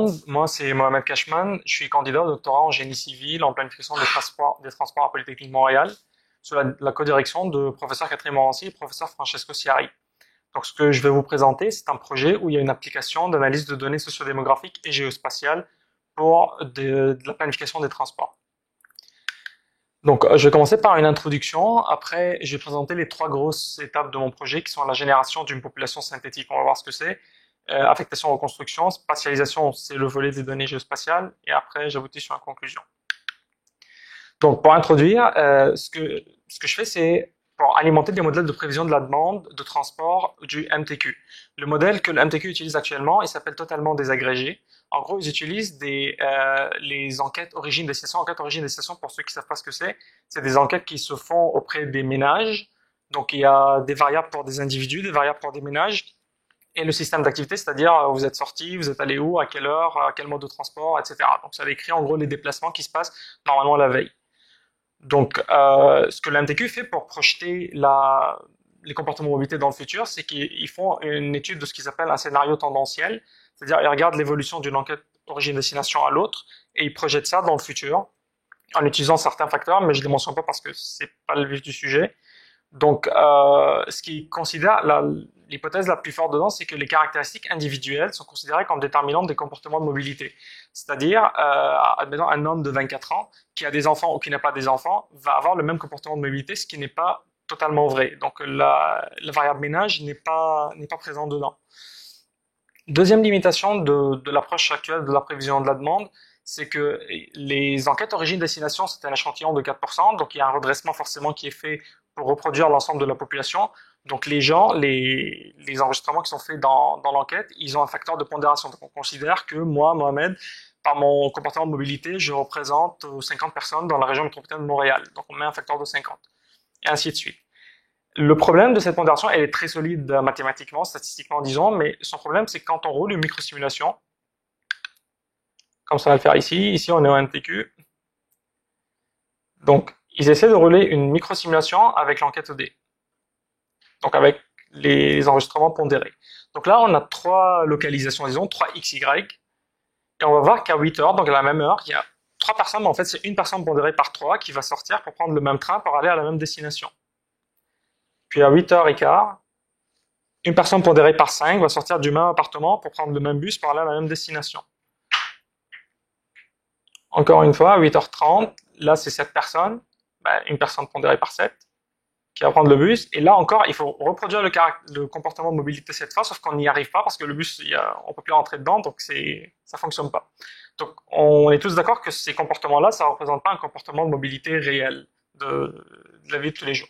monde, moi c'est Mohamed Cashman, je suis candidat au doctorat en génie civil en planification des transports à Polytechnique Montréal, sous la codirection de professeur Catherine Morancy et professeur Francesco Ciari. Donc ce que je vais vous présenter, c'est un projet où il y a une application d'analyse de données sociodémographiques et géospatiales pour de la planification des transports. Donc je vais commencer par une introduction, après je vais présenter les trois grosses étapes de mon projet qui sont la génération d'une population synthétique, on va voir ce que c'est, affectation, reconstruction, spatialisation, c'est le volet des données géospatiales, et après j'aboutis sur une conclusion. Donc pour introduire, ce que je fais, c'est pour alimenter des modèles de prévision de la demande de transport du MTQ. Le modèle que le MTQ utilise actuellement, il s'appelle totalement désagrégé. En gros, ils utilisent les enquêtes origine-destination. Enquêtes origine-destination, pour ceux qui ne savent pas ce que c'est des enquêtes qui se font auprès des ménages. Donc il y a des variables pour des individus, des variables pour des ménages, et le système d'activité, c'est-à-dire vous êtes sorti, vous êtes allé où, à quelle heure, à quel mode de transport, etc. Donc ça décrit en gros les déplacements qui se passent normalement la veille. Donc ce que l'MTQ fait pour projeter les comportements de mobilité dans le futur, c'est qu'ils font une étude de ce qu'ils appellent un scénario tendanciel, c'est-à-dire ils regardent l'évolution d'une enquête origine-destination à l'autre et ils projettent ça dans le futur en utilisant certains facteurs, mais je ne les mentionne pas parce que c'est pas le vif du sujet. Donc, ce qui considère l'hypothèse la plus forte dedans, c'est que les caractéristiques individuelles sont considérées comme déterminantes des comportements de mobilité. C'est-à-dire, admettons, un homme de 24 ans qui a des enfants ou qui n'a pas des enfants va avoir le même comportement de mobilité, ce qui n'est pas totalement vrai. Donc, la variable ménage n'est pas présente dedans. Deuxième limitation de l'approche actuelle de la prévision de la demande, c'est que les enquêtes origine-destination, c'est un échantillon de 4%, donc il y a un redressement forcément qui est fait pour reproduire l'ensemble de la population. Donc les gens, les enregistrements qui sont faits dans l'enquête, ils ont un facteur de pondération. Donc on considère que moi, Mohamed, par mon comportement de mobilité, je représente 50 personnes dans la région métropolitaine de Montréal. Donc on met un facteur de 50, et ainsi de suite. Le problème de cette pondération, elle est très solide mathématiquement, statistiquement disons, mais son problème, c'est que quand on roule une microsimulation, comme ça va le faire ici. Ici, on est en MTQ. Donc, ils essaient de rouler une microsimulation avec l'enquête ED. Donc, avec les enregistrements pondérés. Donc là, on a trois localisations, disons, 3 XY. Et on va voir qu'à 8 heures, donc à la même heure, il y a 3 personnes, mais en fait, c'est une personne pondérée par 3 qui va sortir pour prendre le même train pour aller à la même destination. Puis à 8h15, une personne pondérée par 5 va sortir du même appartement pour prendre le même bus pour aller à la même destination. Encore une fois, à 8h30, là c'est 7 personnes, une personne pondérée par 7, qui va prendre le bus, et là encore, il faut reproduire le comportement de mobilité cette fois, sauf qu'on n'y arrive pas, parce que le bus, on peut plus rentrer dedans, donc ça fonctionne pas. Donc on est tous d'accord que ces comportements-là, ça représente pas un comportement de mobilité réel de la vie de tous les jours.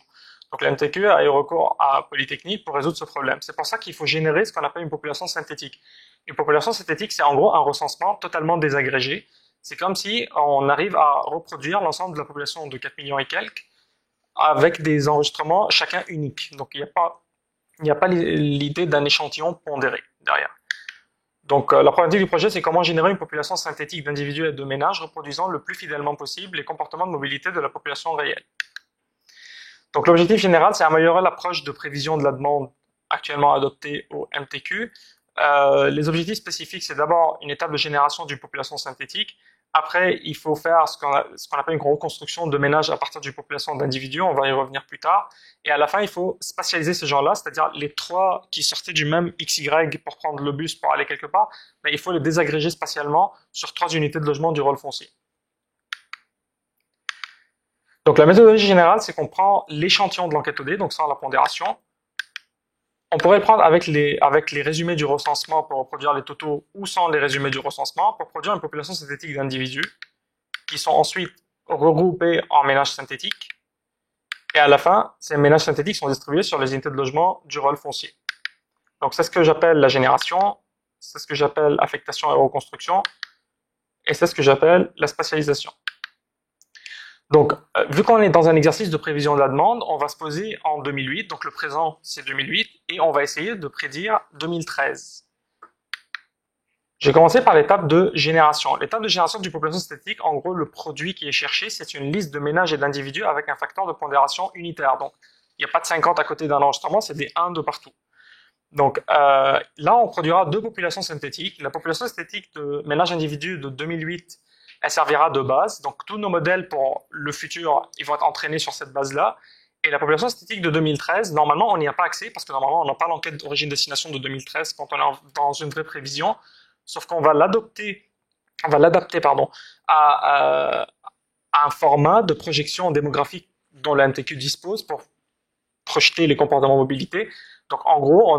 Donc la MTQ a eu recours à Polytechnique pour résoudre ce problème. C'est pour ça qu'il faut générer ce qu'on appelle une population synthétique. Une population synthétique, c'est en gros un recensement totalement désagrégé. C'est comme si on arrive à reproduire l'ensemble de la population de 4 millions et quelques avec des enregistrements chacun uniques. Donc il n'y a pas l'idée d'un échantillon pondéré derrière. Donc la problématique du projet, c'est comment générer une population synthétique d'individus et de ménages reproduisant le plus fidèlement possible les comportements de mobilité de la population réelle. Donc l'objectif général, c'est améliorer l'approche de prévision de la demande actuellement adoptée au MTQ. Les objectifs spécifiques, c'est d'abord une étape de génération d'une population synthétique. Après, il faut faire ce qu'on appelle une reconstruction de ménages à partir d'une population d'individus. On va y revenir plus tard. Et à la fin, il faut spatialiser ces gens-là, c'est-à-dire les 3 qui sortaient du même XY pour prendre le bus pour aller quelque part, mais il faut les désagréger spatialement sur 3 unités de logement du rôle foncier. Donc la méthodologie générale, c'est qu'on prend l'échantillon de l'enquête OD, donc sans la pondération. On pourrait le prendre avec les résumés du recensement pour reproduire les totaux ou sans les résumés du recensement pour produire une population synthétique d'individus qui sont ensuite regroupés en ménages synthétiques. Et à la fin, ces ménages synthétiques sont distribués sur les unités de logement du rôle foncier. Donc c'est ce que j'appelle la génération, c'est ce que j'appelle affectation et reconstruction, et c'est ce que j'appelle la spatialisation. Donc, vu qu'on est dans un exercice de prévision de la demande, on va se poser en 2008, donc le présent c'est 2008, et on va essayer de prédire 2013. J'ai commencé par l'étape de génération. L'étape de génération d'une population synthétique, en gros, le produit qui est cherché, c'est une liste de ménages et d'individus avec un facteur de pondération unitaire. Donc, il n'y a pas de 50 à côté d'un enregistrement, c'est des 1 de partout. Donc là, on produira deux populations synthétiques. La population synthétique de ménage individu de 2008, elle servira de base. Donc tous nos modèles pour le futur, ils vont être entraînés sur cette base-là. Et la population synthétique de 2013, normalement, on n'y a pas accès parce que normalement, on n'a pas l'enquête d'origine-destination de 2013 quand on est dans une vraie prévision. Sauf qu'on va l'adapter, pardon, à un format de projection démographique dont le MTQ dispose pour projeter les comportements mobilité. Donc, en gros, on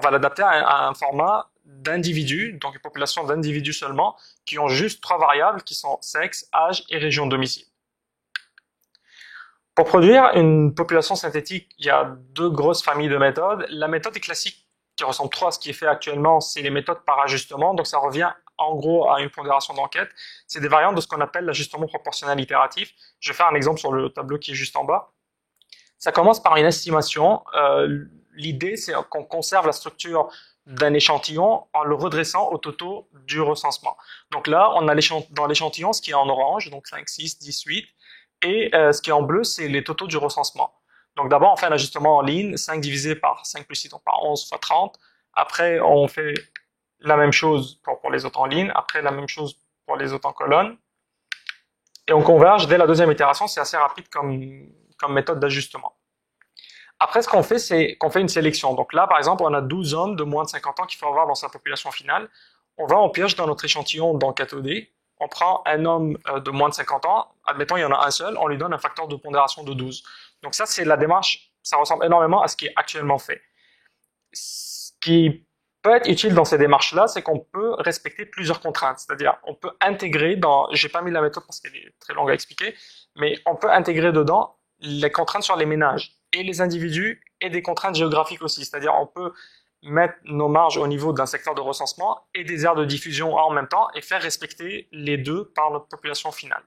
va l'adapter à un format d'individus, donc une population d'individus seulement, qui ont juste trois variables qui sont sexe, âge et région de domicile. Pour produire une population synthétique, il y a deux grosses familles de méthodes. La méthode classique, qui ressemble trop à ce qui est fait actuellement, c'est les méthodes par ajustement. Donc, ça revient en gros à une pondération d'enquête. C'est des variantes de ce qu'on appelle l'ajustement proportionnel itératif. Je vais faire un exemple sur le tableau qui est juste en bas. Ça commence par une estimation. L'idée, c'est qu'on conserve la structure d'un échantillon en le redressant au totaux du recensement. Donc là, on a dans l'échantillon ce qui est en orange, donc 5, 6, 10, 8, et ce qui est en bleu, c'est les totaux du recensement. Donc d'abord, on fait un ajustement en ligne, 5 divisé par 5 plus 6, donc par 11 fois 30. Après, on fait la même chose pour les autres en ligne. Après, la même chose pour les autres en colonne. Et on converge dès la deuxième itération. C'est assez rapide comme méthode d'ajustement. Après, ce qu'on fait, c'est qu'on fait une sélection. Donc là, par exemple, on a 12 hommes de moins de 50 ans qu'il faut avoir dans sa population finale. On pioche dans notre échantillon d'enquête OD. On prend un homme de moins de 50 ans. Admettons, il y en a un seul. On lui donne un facteur de pondération de 12. Donc ça, c'est la démarche. Ça ressemble énormément à ce qui est actuellement fait. Ce qui peut être utile dans ces démarches-là, c'est qu'on peut respecter plusieurs contraintes. C'est-à-dire, on peut intégrer j'ai pas mis la méthode parce qu'elle est très longue à expliquer, mais on peut intégrer dedans les contraintes sur les ménages et les individus et des contraintes géographiques aussi. C'est-à-dire, on peut mettre nos marges au niveau d'un secteur de recensement et des aires de diffusion en même temps et faire respecter les deux par notre population finale.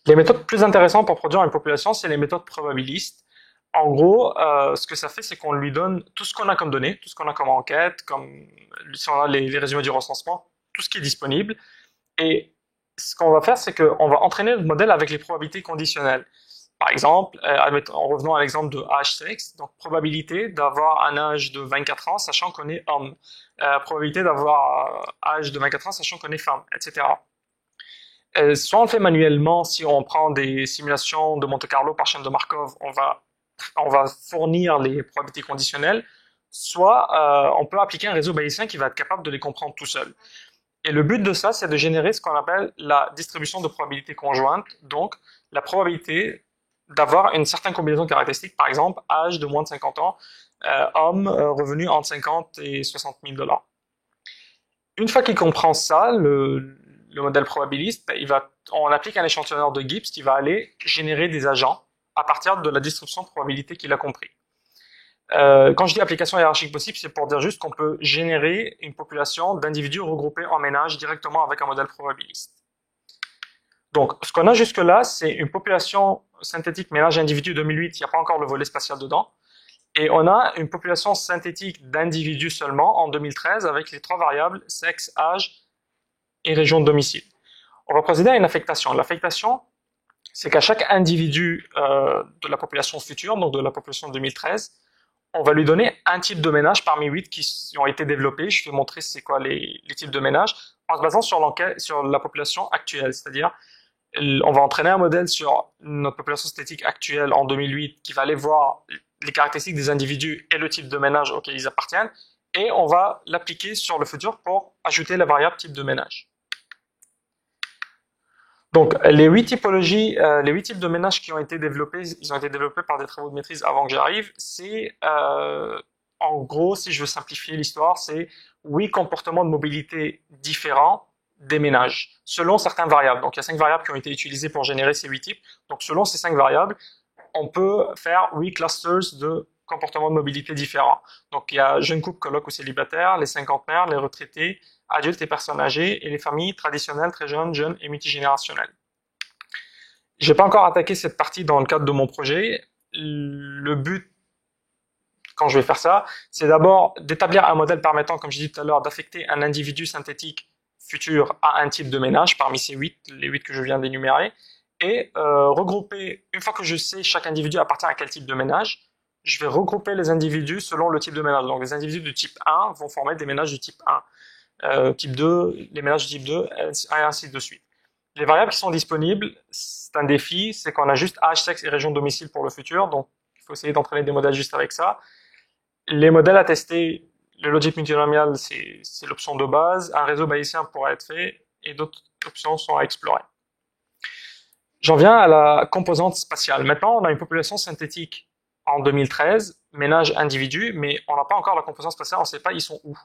Les méthodes plus intéressantes pour produire une population, c'est les méthodes probabilistes. En gros, ce que ça fait, c'est qu'on lui donne tout ce qu'on a comme données, tout ce qu'on a comme enquête, comme si on a les résumés du recensement, tout ce qui est disponible. Et ce qu'on va faire, c'est qu'on va entraîner le modèle avec les probabilités conditionnelles. Par exemple, en revenant à l'exemple de âge-sexe, donc probabilité d'avoir un âge de 24 ans, sachant qu'on est homme. Probabilité d'avoir âge de 24 ans, sachant qu'on est femme, etc. Soit on le fait manuellement, si on prend des simulations de Monte-Carlo par chaîne de Markov, on va fournir les probabilités conditionnelles, soit on peut appliquer un réseau bayésien qui va être capable de les comprendre tout seul. Et le but de ça, c'est de générer ce qu'on appelle la distribution de probabilité conjointe, donc la probabilité d'avoir une certaine combinaison de caractéristiques, par exemple, âge de moins de 50 ans, homme, revenu entre 50 et 60 000 $. Une fois qu'il comprend ça, le modèle probabiliste, on applique un échantillonneur de Gibbs qui va aller générer des agents à partir de la distribution de probabilité qu'il a compris. Quand je dis application hiérarchique possible, c'est pour dire juste qu'on peut générer une population d'individus regroupés en ménage directement avec un modèle probabiliste. Donc, ce qu'on a jusque-là, c'est une population synthétique ménage individu 2008, il n'y a pas encore le volet spatial dedans. Et on a une population synthétique d'individus seulement en 2013 avec les trois variables sexe, âge et région de domicile. On va procéder à une affectation. L'affectation, c'est qu'à chaque individu de la population future, donc de la population 2013, on va lui donner un type de ménage parmi 8 qui ont été développés. Je vais montrer c'est quoi les types de ménages en se basant sur la population actuelle. C'est-à-dire, on va entraîner un modèle sur notre population synthétique actuelle en 2008 qui va aller voir les caractéristiques des individus et le type de ménage auquel ils appartiennent. Et on va l'appliquer sur le futur pour ajouter la variable type de ménage. Donc, les 8 typologies, les 8 types de ménages qui ont été développés, ils ont été développés par des travaux de maîtrise avant que j'arrive. C'est, en gros, si je veux simplifier l'histoire, c'est 8 comportements de mobilité différents des ménages, selon certaines variables. Donc, il y a 5 variables qui ont été utilisées pour générer ces 8 types. Donc, selon ces 5 variables, on peut faire 8 clusters de comportements de mobilité différents. Donc, il y a jeunes couples, colocs ou célibataires, les cinquantenaires, les retraités, adultes et personnes âgées, et les familles traditionnelles, très jeunes, jeunes et multigénérationnelles. J'ai pas encore attaqué cette partie dans le cadre de mon projet. Le but, quand je vais faire ça, c'est d'abord d'établir un modèle permettant, comme je disais tout à l'heure, d'affecter un individu synthétique futur à un type de ménage parmi ces 8, les 8 que je viens d'énumérer, et regrouper, une fois que je sais chaque individu appartient à quel type de ménage, je vais regrouper les individus selon le type de ménage. Donc les individus du type 1 vont former des ménages du type 1. Type 2, les ménages du type 2, et ainsi de suite. Les variables qui sont disponibles, c'est un défi, c'est qu'on a juste âge, sexe et région de domicile pour le futur, donc il faut essayer d'entraîner des modèles juste avec ça. Les modèles à tester, le logic multinomial, c'est l'option de base, un réseau bayésien pourrait être fait, et d'autres options sont à explorer. J'en viens à la composante spatiale. Maintenant, on a une population synthétique en 2013, ménage individu, mais on n'a pas encore la composante spatiale, on ne sait pas ils sont où.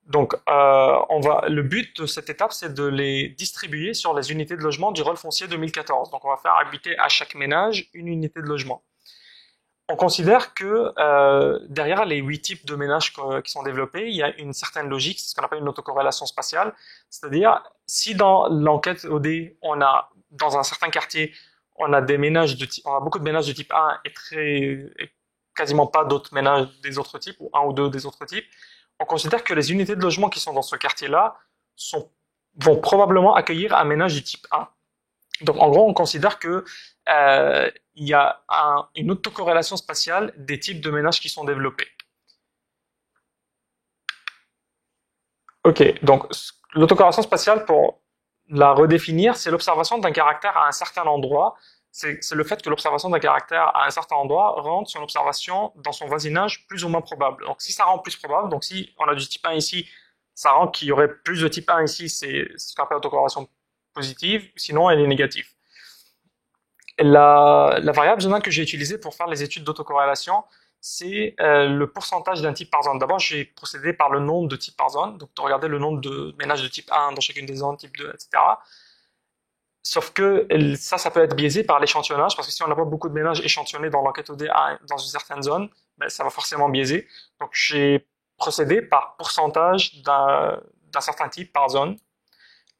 Donc, le but de cette étape, c'est de les distribuer sur les unités de logement du rôle foncier 2014. Donc, on va faire habiter à chaque ménage une unité de logement. On considère que derrière les 8 types de ménages qui sont développés, il y a une certaine logique, c'est ce qu'on appelle une autocorrélation spatiale. C'est-à-dire, si dans l'enquête OD, on a, dans un certain quartier, on a beaucoup de ménages de type 1 et quasiment pas d'autres ménages des autres types, ou un ou deux des autres types, on considère que les unités de logement qui sont dans ce quartier-là vont probablement accueillir un ménage du type 1. Donc, en gros, on considère que il y a une autocorrélation spatiale des types de ménages qui sont développés. Ok, donc l'autocorrélation spatiale, pour la redéfinir, c'est l'observation d'un caractère à un certain endroit. C'est le fait que l'observation d'un caractère à un certain endroit rende son observation dans son voisinage plus ou moins probable. Donc si ça rend plus probable, donc si on a du type 1 ici, ça rend qu'il y aurait plus de type 1 ici, c'est ce qu'on appelle autocorrélation positive, sinon elle est négative. La variable générale que j'ai utilisée pour faire les études d'autocorrélation, c'est le pourcentage d'un type par zone. D'abord, j'ai procédé par le nombre de types par zone, donc de regarder le nombre de ménages de type 1 dans chacune des zones, type 2, etc. Sauf que ça peut être biaisé par l'échantillonnage, parce que si on n'a pas beaucoup de ménages échantillonnés dans l'enquête OD dans une certaine zone, ben, ça va forcément biaiser. Donc j'ai procédé par pourcentage d'un certain type par zone.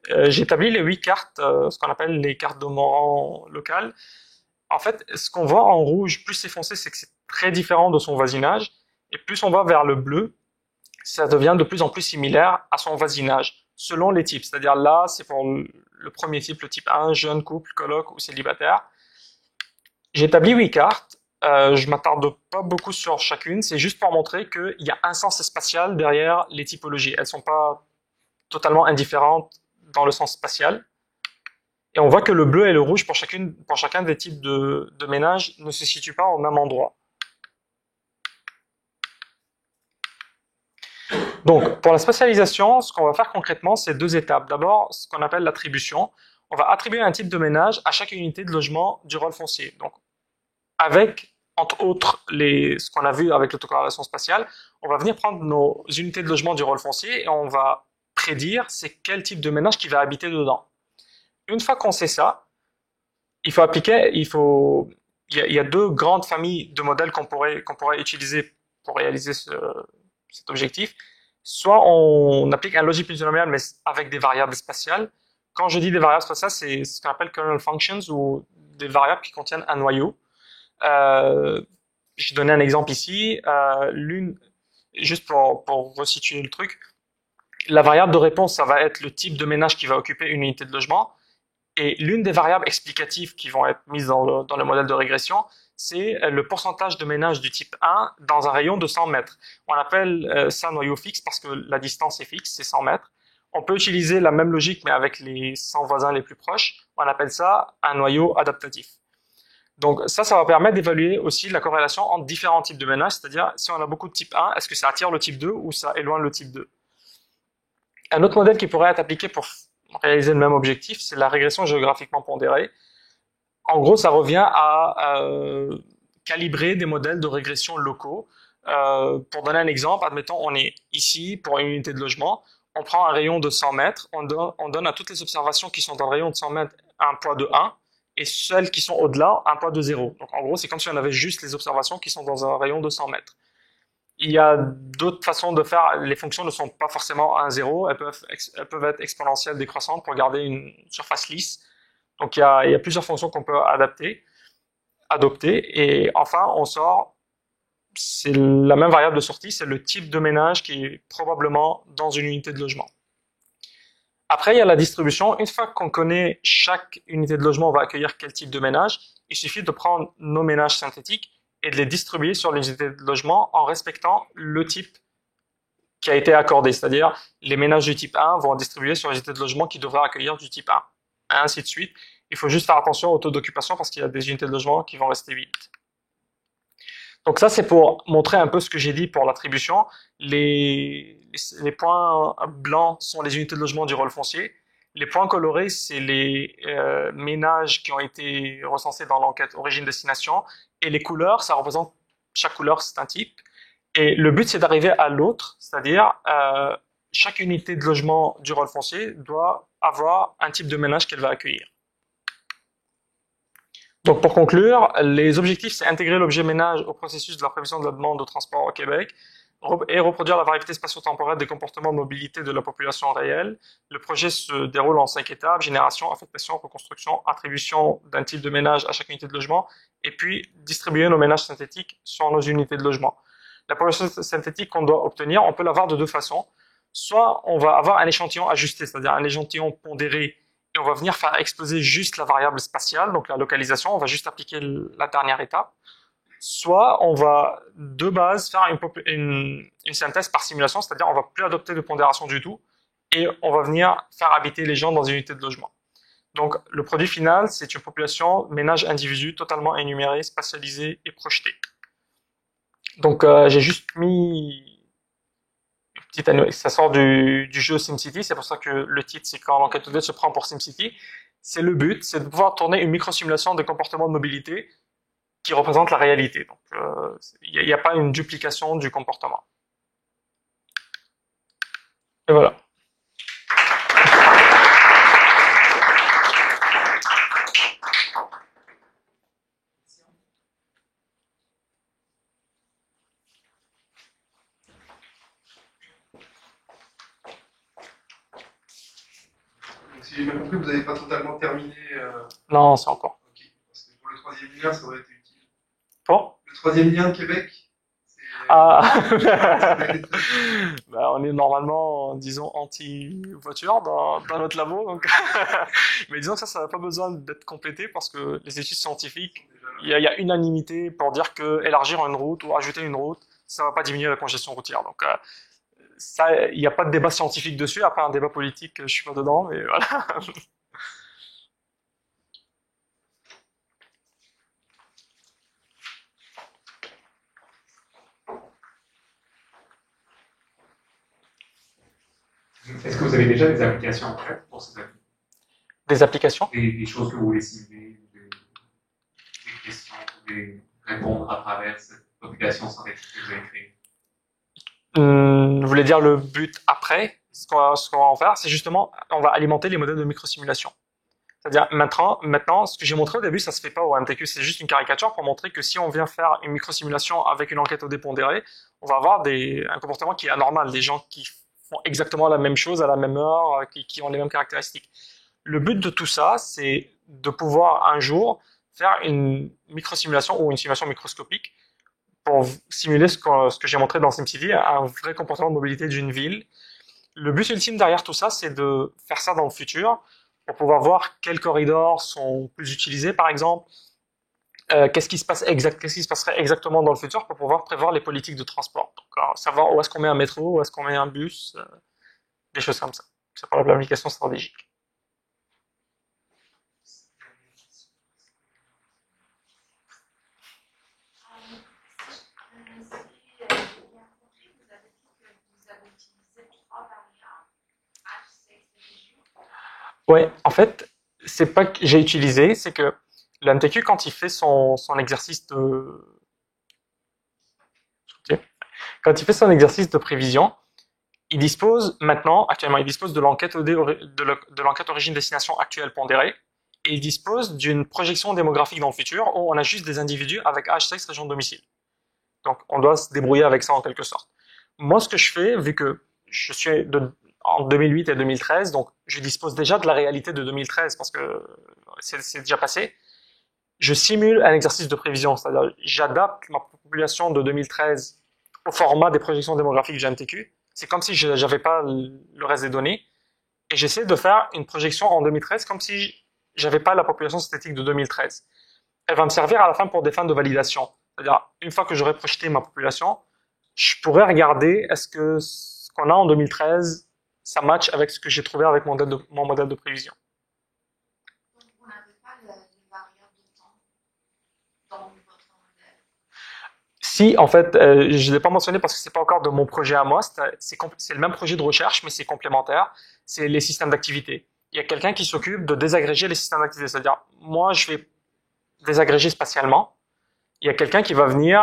J'ai établi les 8 cartes, ce qu'on appelle les cartes de Morand locales. En fait, ce qu'on voit en rouge, plus c'est foncé, c'est que c'est très différent de son voisinage. Et plus on va vers le bleu, ça devient de plus en plus similaire à son voisinage, selon les types. C'est-à-dire là, c'est pour le premier type, le type 1, jeune, couple, coloc ou célibataire. J'ai établi 8 cartes. Je m'attarde pas beaucoup sur chacune. C'est juste pour montrer qu'il y a un sens spatial derrière les typologies. Elles sont pas totalement indifférentes dans le sens spatial. Et on voit que le bleu et le rouge pour chacun des types de ménages ne se situent pas au même endroit. Donc, pour la spatialisation, ce qu'on va faire concrètement, c'est 2 étapes. D'abord, ce qu'on appelle l'attribution. On va attribuer un type de ménage à chaque unité de logement du rôle foncier. Donc, avec, entre autres, ce qu'on a vu avec l'autocorrélation spatiale, on va venir prendre nos unités de logement du rôle foncier et on va prédire c'est quel type de ménage qui va habiter dedans. Une fois qu'on sait ça, il y a 2 grandes familles de modèles qu'on pourrait utiliser pour réaliser cet objectif. Soit on applique un logic multinomial, mais avec des variables spatiales. Quand je dis des variables spatiales, c'est ce qu'on appelle kernel functions, ou des variables qui contiennent un noyau. Je vais donner un exemple ici. Juste pour resituer le truc, la variable de réponse, ça va être le type de ménage qui va occuper une unité de logement. Et l'une des variables explicatives qui vont être mises dans le modèle de régression, c'est le pourcentage de ménages du type 1 dans un rayon de 100 mètres. On appelle ça noyau fixe parce que la distance est fixe, c'est 100 mètres. On peut utiliser la même logique, mais avec les 100 voisins les plus proches. On appelle ça un noyau adaptatif. Donc ça va permettre d'évaluer aussi la corrélation entre différents types de ménages, c'est-à-dire si on a beaucoup de type 1, est-ce que ça attire le type 2 ou ça éloigne le type 2. Un autre modèle qui pourrait être appliqué pour réaliser le même objectif, c'est la régression géographiquement pondérée. En gros, ça revient à calibrer des modèles de régression locaux. Pour donner un exemple, admettons, on est ici pour une unité de logement, on prend un rayon de 100 mètres, on donne à toutes les observations qui sont dans le rayon de 100 mètres un poids de 1, et celles qui sont au-delà, un poids de 0. Donc en gros, c'est comme si on avait juste les observations qui sont dans un rayon de 100 mètres. Il y a d'autres façons de faire. Les fonctions ne sont pas forcément 1, 0. Elles peuvent être exponentielles décroissantes pour garder une surface lisse. Donc il y a plusieurs fonctions qu'on peut adopter. Et enfin, c'est la même variable de sortie, c'est le type de ménage qui est probablement dans une unité de logement. Après, il y a la distribution. Une fois qu'on connaît chaque unité de logement va accueillir quel type de ménage, il suffit de prendre nos ménages synthétiques et de les distribuer sur les unités de logement en respectant le type qui a été accordé. C'est-à-dire, les ménages du type 1 vont être distribués sur les unités de logement qui devraient accueillir du type 1, et ainsi de suite. Il faut juste faire attention au taux d'occupation parce qu'il y a des unités de logement qui vont rester vides. Donc ça, c'est pour montrer un peu ce que j'ai dit pour l'attribution. Les points blancs sont les unités de logement du rôle foncier. Les points colorés, c'est les ménages qui ont été recensés dans l'enquête origine-destination. Et les couleurs, ça représente, chaque couleur, c'est un type. Et le but, c'est d'arriver à l'autre, c'est-à-dire chaque unité de logement du rôle foncier doit avoir un type de ménage qu'elle va accueillir. Donc pour conclure, les objectifs, c'est intégrer l'objet ménage au processus de la prévision de la demande de transport au Québec et reproduire la variété spatio-temporelle des comportements de mobilité de la population réelle. Le projet se déroule en 5 étapes: génération, affectation, reconstruction, attribution d'un type de ménage à chaque unité de logement, et puis distribuer nos ménages synthétiques sur nos unités de logement. La population synthétique qu'on doit obtenir, on peut l'avoir de deux façons. Soit on va avoir un échantillon ajusté, c'est-à-dire un échantillon pondéré, et on va venir faire exploser juste la variable spatiale, donc la localisation, on va juste appliquer la dernière étape. Soit on va de base faire une synthèse par simulation, c'est-à-dire on va plus adopter de pondération du tout, et on va venir faire habiter les gens dans une unité de logement. Donc le produit final, c'est une population ménage individu totalement énumérée, spatialisée et projetée. Donc j'ai juste mis ça sort du jeu SimCity, c'est pour ça que le titre, c'est quand l'enquête OD se prend pour SimCity. C'est le but, c'est de pouvoir tourner une micro-simulation de comportement de mobilité qui représente la réalité. Donc, il n'y a pas une duplication du comportement. Et voilà. Si j'ai bien compris, vous n'avez pas totalement terminé. Non, c'est encore. Ok, parce que pour le troisième lien, ça aurait été utile. Bon. Le troisième lien de Québec. Ah. Bah, on est normalement, disons, anti-voiture dans notre labo, donc. Mais disons que ça n'a pas besoin d'être complété parce que les études scientifiques, il y a unanimité pour dire que élargir une route ou ajouter une route, ça va pas diminuer la congestion routière. Donc, ça, il n'y a pas de débat scientifique dessus, après un débat politique, je suis pas dedans, mais voilà. Est-ce que vous avez déjà des applications en fait pour ces applis? Des applications? Des choses que vous voulez simuler, des questions, des répondre à travers cette application synthétique que vous avez créée? Vous voulez dire le but après? Ce qu'on va en faire, c'est justement, on va alimenter les modèles de microsimulation. C'est-à-dire, maintenant, ce que j'ai montré au début, ça se fait pas au MTQ, c'est juste une caricature pour montrer que si on vient faire une microsimulation avec une enquête OD pondérée, on va avoir un comportement qui est anormal, des gens qui font exactement la même chose à la même heure, qui ont les mêmes caractéristiques. Le but de tout ça, c'est de pouvoir un jour faire une microsimulation ou une simulation microscopique pour simuler ce que j'ai montré dans SimCity, un vrai comportement de mobilité d'une ville. Le but ultime derrière tout ça, c'est de faire ça dans le futur, pour pouvoir voir quels corridors sont plus utilisés, par exemple, qu'est-ce qui se passerait exactement dans le futur pour pouvoir prévoir les politiques de transport. Donc, savoir où est-ce qu'on met un métro, où est-ce qu'on met un bus, des choses comme ça. C'est pour la planification stratégique. Ouais, en fait, c'est pas que j'ai utilisé, c'est que le MTQ, quand il fait son exercice quand il fait son exercice de prévision, il dispose actuellement, il dispose de l'enquête de l'enquête origine-destination actuelle pondérée, et il dispose d'une projection démographique dans le futur où on a juste des individus avec âge, sexe, région de domicile. Donc, on doit se débrouiller avec ça en quelque sorte. Moi, ce que je fais, vu que je suis en 2008 et 2013, donc je dispose déjà de la réalité de 2013 parce que c'est déjà passé. Je simule un exercice de prévision, c'est-à-dire j'adapte ma population de 2013 au format des projections démographiques du MTQ. C'est comme si j'avais pas le reste des données et j'essaie de faire une projection en 2013 comme si j'avais pas la population synthétique de 2013. Elle va me servir à la fin pour des fins de validation. C'est-à-dire, une fois que j'aurai projeté ma population, je pourrais regarder est-ce que ce qu'on a en 2013, ça match avec ce que j'ai trouvé avec mon modèle de prévision. Donc, vous n'avez pas les variables de temps dans votre modèle? Si, en fait, je ne l'ai pas mentionné parce que c'est pas encore de mon projet à moi, c'est le même projet de recherche, mais c'est complémentaire, c'est les systèmes d'activité. Il y a quelqu'un qui s'occupe de désagréger les systèmes d'activité, c'est-à-dire, moi, je vais désagréger spatialement, il y a quelqu'un qui va venir,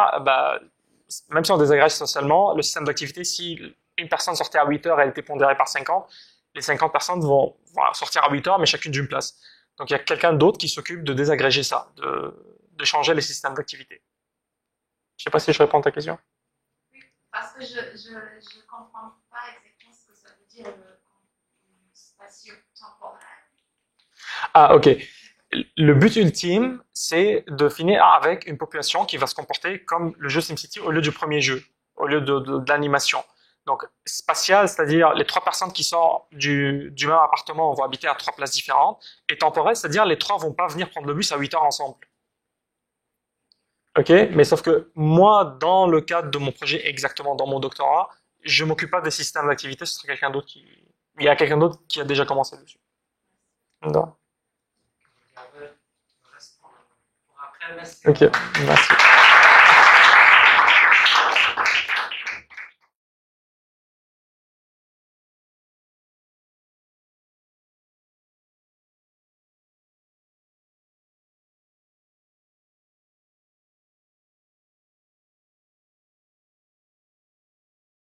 même si on désagrège spatialement, le système d'activité, si une personne sortait à 8 heures et elle était pondérée par 50, les 50 personnes vont sortir à 8 heures, mais chacune d'une place. Donc il y a quelqu'un d'autre qui s'occupe de désagréger ça, de changer les systèmes d'activité. Je sais pas si je réponds à ta question. Oui, parce que je comprends pas exactement ce que ça veut dire le spatio-temporel. Ah, ok. Le but ultime, c'est de finir avec une population qui va se comporter comme le jeu SimCity au lieu du premier jeu, au lieu de l'animation. Donc, spatial, c'est-à-dire les 3 personnes qui sortent du même appartement vont habiter à 3 places différentes, et temporel, c'est-à-dire les 3 vont pas venir prendre le bus à 8 heures ensemble. Ok? Mais sauf que moi, dans le cadre de mon projet, exactement dans mon doctorat, je m'occupe pas des systèmes d'activité, ce sera quelqu'un d'autre il y a quelqu'un d'autre qui a déjà commencé dessus. D'accord. On reste pour après. Merci. Ok, merci.